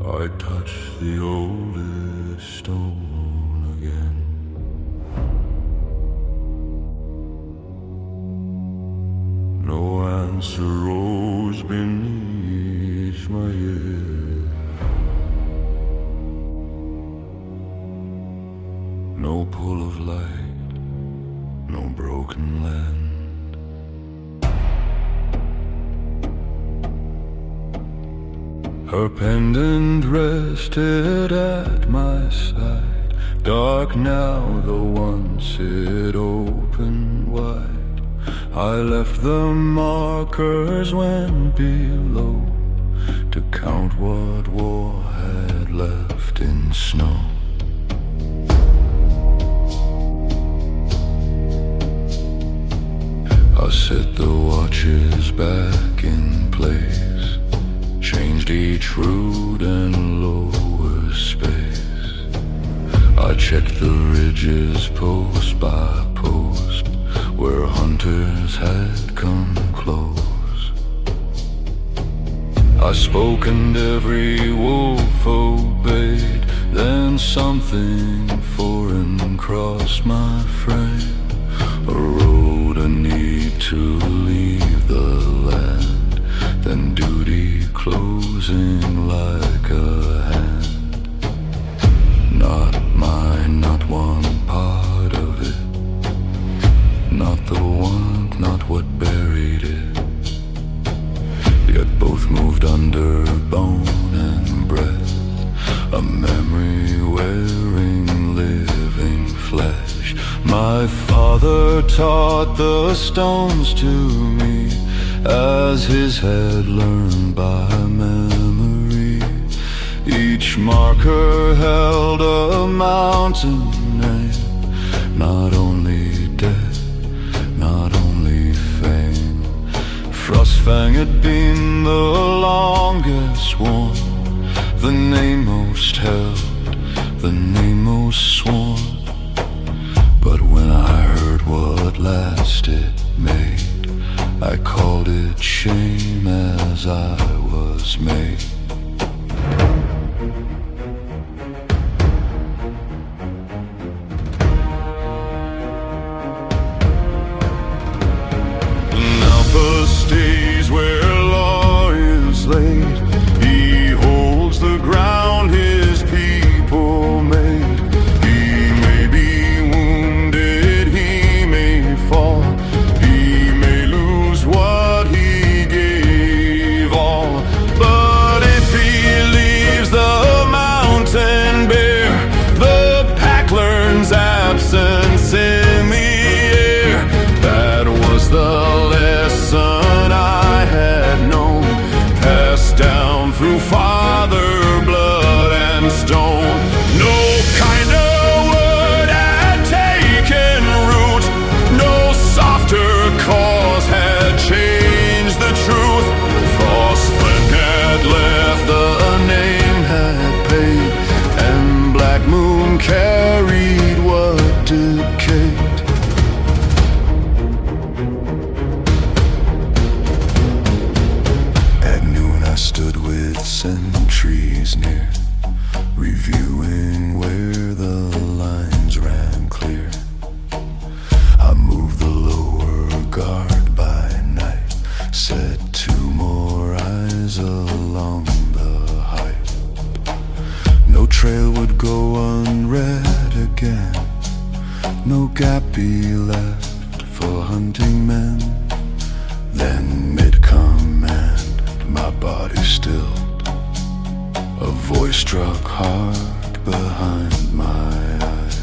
I touch the oldest stone again. No answer rose beneath my ear. No pull of light, no broken land. Her pendant rested at my side. Dark now, though once it opened wide. I left the markers went below to count what war had left in snow. I set the watches back in place, changed each route and lower space. I checked the ridges post by post, where hunters had come close. I spoke and every wolf obeyed. Then something foreign crossed my frame, a road, a need to leave the land, then duty closing like a hand. Not mine, not one part of it, not the want, not what buried it. Yet both moved under bone and breath, a memory wearing living flesh. My father taught the stones to me, as his had learned by memory. Each marker held a mountain name, not only death, not only fame. Frostfang had been the longest one, the name most held, the name most sworn. But when I heard what last it made, I called it shame as I was made. Now the stays where law is laid. He holds the ground his people made. He may be wounded, he may fall, he may lose what he gave all. But if he leaves the mountain bare, the pack learns absence in the air. That was the lesson I had known, passed down through father, blood and stone. No kind of word had taken root, no softer cause had changed the truth. Frostfang had left, the name had paid, and Blackmoon carried what decayed. At noon I stood with sentries near, reviewing where the lines ran clear. I moved the lower guard by night, set two more eyes along the height. No trail would go unread again, no gap be left for hunting men. Then mid-command, my body stilled, a voice struck hard behind my eyes.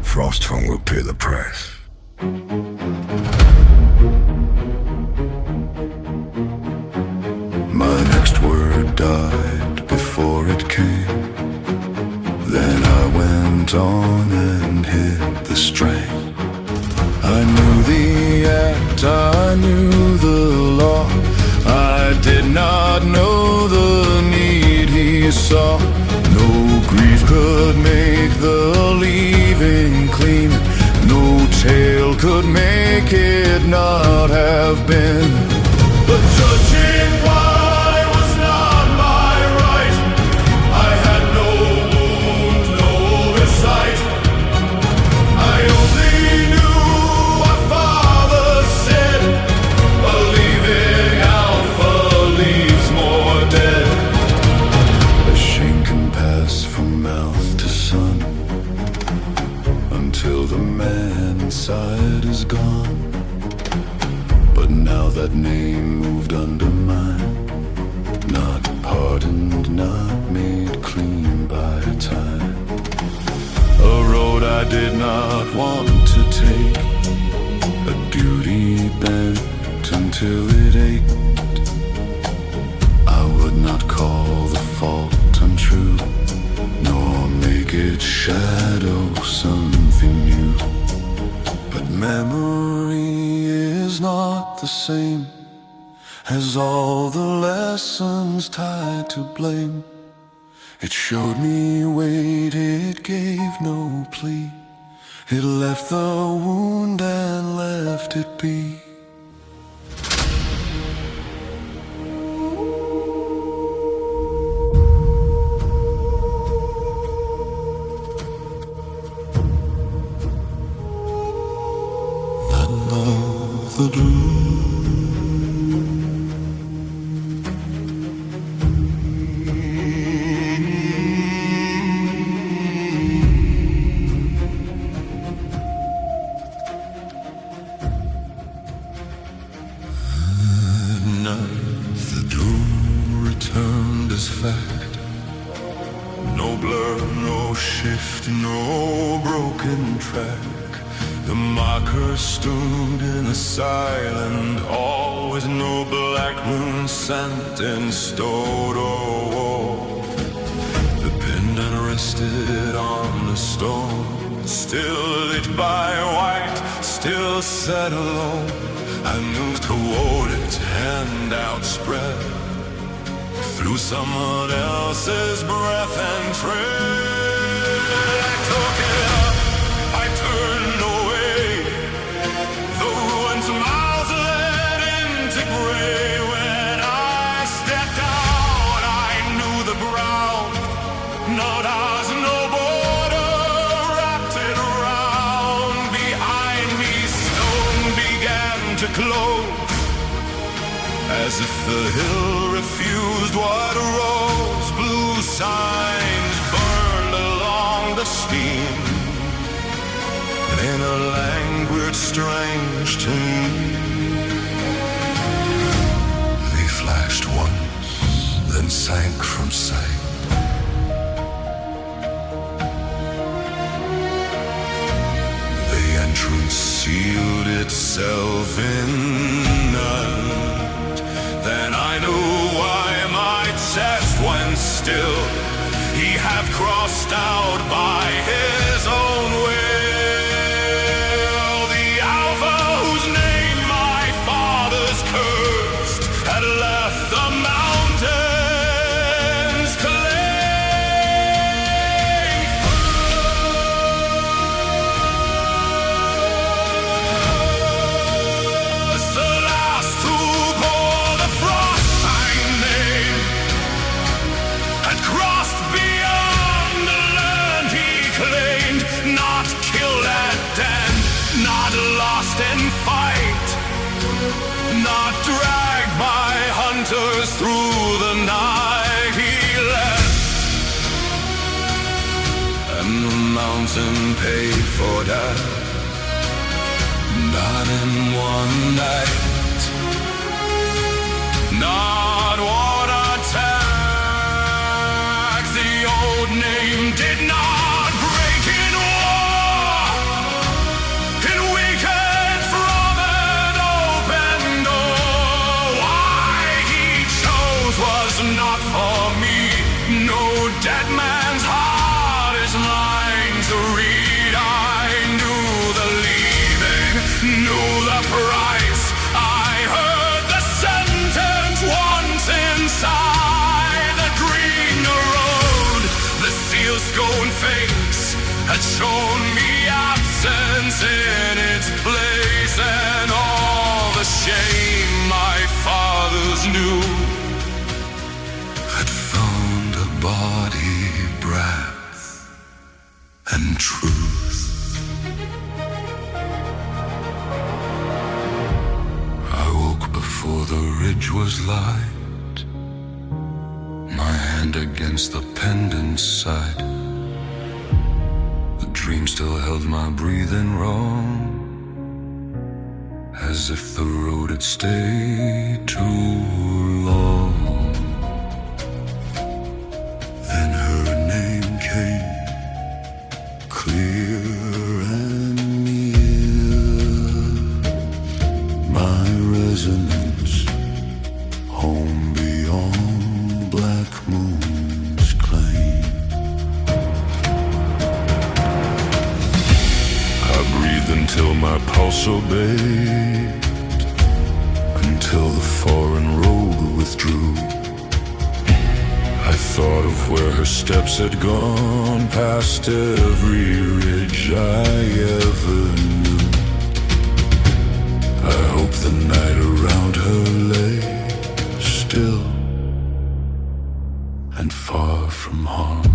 Frostfang will pay the price. My next word died before went on and hit the string. I knew the act, I knew the law. I did not know the need he saw. No grief could make the leaving clean. No tale could make it not have been. But judging why was not my right. I had no wound, no oversight. I only knew what Father said. A leaving alpha leaves more dead. A shame can pass from mouth to son until the man inside is gone. But now that name moved under mine, not pardoned, not made clean by time. A road I did not want to take, a duty bent until it ached. I would not call the fault untrue, nor make it shadow something new. But memory is not the same as all the lessons tied to blame. It showed me weight, it gave no plea. It left the wound and left it be. The doom returned as fact. No blur, no shift, no broken track. The marker stood in the silent, always no Blackmoon sent in stone or wall. The pendant rested on the stone, still lit by white, still set alone. I moved toward it, hand outspread, through someone else's breath and tread. I took it up, I turned away. The ruined mouth led into gray. When I stepped out, I knew the ground, not ours, no border wrapped it around. Behind me, stone began to close, as if the hill refused what rose. Blue signs burned along the steam, in a language strange to me. They flashed once, then sank from sight. The entrance sealed itself in night. Then I knew why my chest went still. He had crossed out by his own will. Not lost in fight, not dragged by hunters through the night. He left, and the mountain paid for that. Not in one night, not one attack. The old name did not break in war. It weakened from an open door. Why he chose was not for me. No dead man's heart is mine to had shown me absence in its place, and all the shame my fathers knew had found a body, breath, and truth. I woke before the ridge was light, my hand against the pendant's side. The dream still held my breathing wrong, as if the road had stayed too long. Then her name came, clear and near, my resonance, home beyond Blackmoon's claim. I breathed until my pulse obeyed, until the foreign road withdrew. I thought of where her steps had gone, past every ridge I ever knew. I hope the night around her lay still and far from harm.